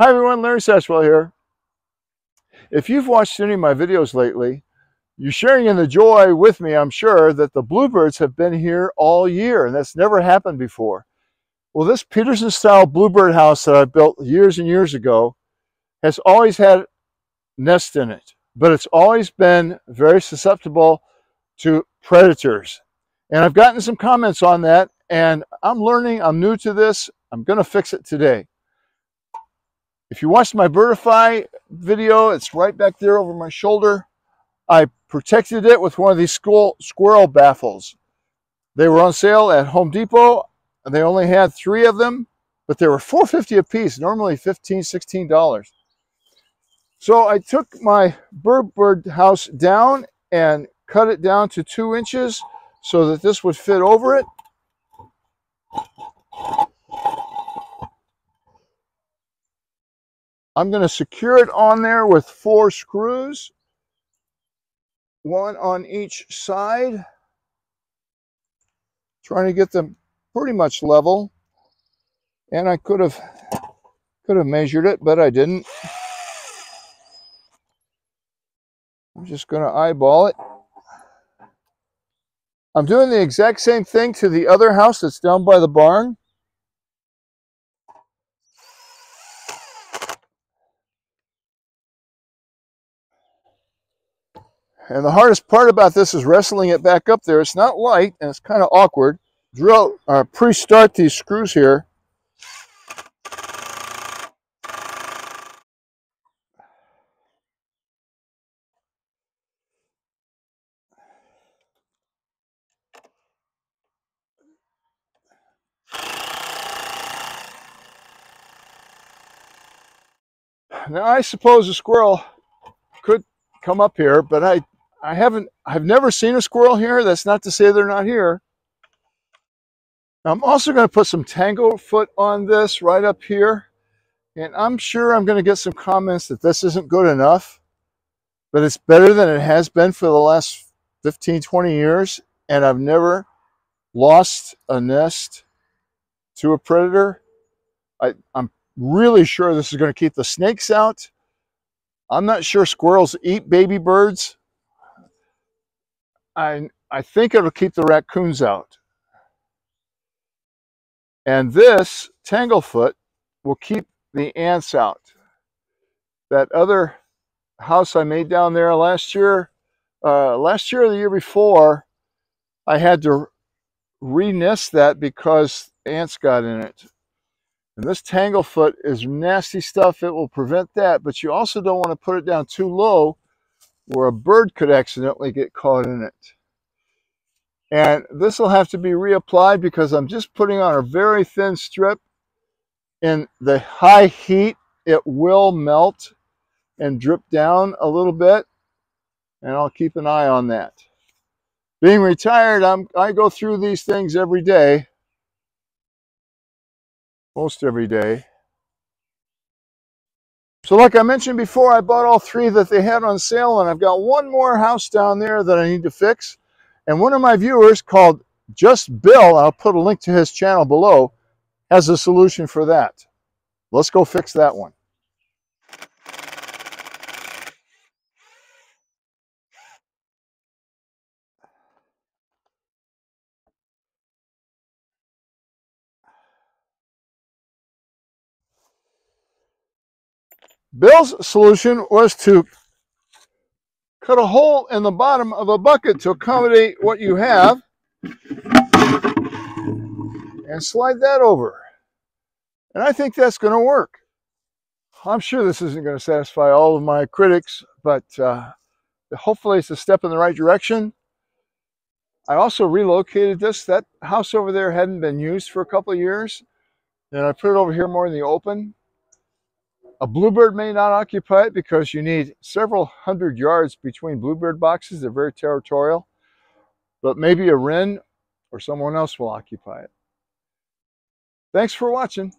Hi everyone, Larry Satchwell here. If you've watched any of my videos lately, you're sharing in the joy with me, I'm sure, that the bluebirds have been here all year, and that's never happened before. Well, this Peterson style bluebird house that I built years and years ago has always had nests in it, but it's always been very susceptible to predators. And I've gotten some comments on that, and I'm learning, I'm new to this, I'm going to fix it today. If you watched my Birdify video, it's right back there over my shoulder. I protected it with one of these squirrel baffles. They were on sale at Home Depot, and they only had 3 of them, but they were $4.50 a piece, normally $15, $16. So I took my bird house down and cut it down to 2 inches so that this would fit over it. I'm going to secure it on there with 4 screws, 1 on each side, trying to get them pretty much level. And I could have measured it, but I didn't. I'm just going to eyeball it. I'm doing the exact same thing to the other house that's down by the barn. And the hardest part about this is wrestling it back up there. It's not light and it's kind of awkward. Pre-start these screws here. Now I suppose a squirrel could come up here, but I've never seen a squirrel here. That's not to say they're not here. I'm also going to put some Tangle foot on this right up here. And I'm sure I'm going to get some comments that this isn't good enough, but it's better than it has been for the last 15, 20 years. And I've never lost a nest to a predator. I'm really sure this is going to keep the snakes out. I'm not sure squirrels eat baby birds. I think it'll keep the raccoons out. And this Tanglefoot will keep the ants out. That other house I made down there last year or the year before, I had to re-nest that because ants got in it. And this Tanglefoot is nasty stuff. It will prevent that, but you also don't want to put it down too low where a bird could accidentally get caught in it. And this will have to be reapplied because I'm just putting on a very thin strip. In the high heat, it will melt and drip down a little bit, and I'll keep an eye on that. Being retired, I go through these things every day, most every day. So like I mentioned before, I bought all 3 that they had on sale, and I've got one more house down there that I need to fix. And one of my viewers called JustBill, I'll put a link to his channel below, has a solution for that. Let's go fix that one. Bill's solution was to cut a hole in the bottom of a bucket to accommodate what you have and slide that over. And I think that's going to work. I'm sure this isn't going to satisfy all of my critics, but hopefully it's a step in the right direction. I also relocated this. That house over there hadn't been used for a couple of years, and I put it over here more in the open. A bluebird may not occupy it because you need several hundred yards between bluebird boxes. They're very territorial, but maybe a wren or someone else will occupy it. Thanks for watching.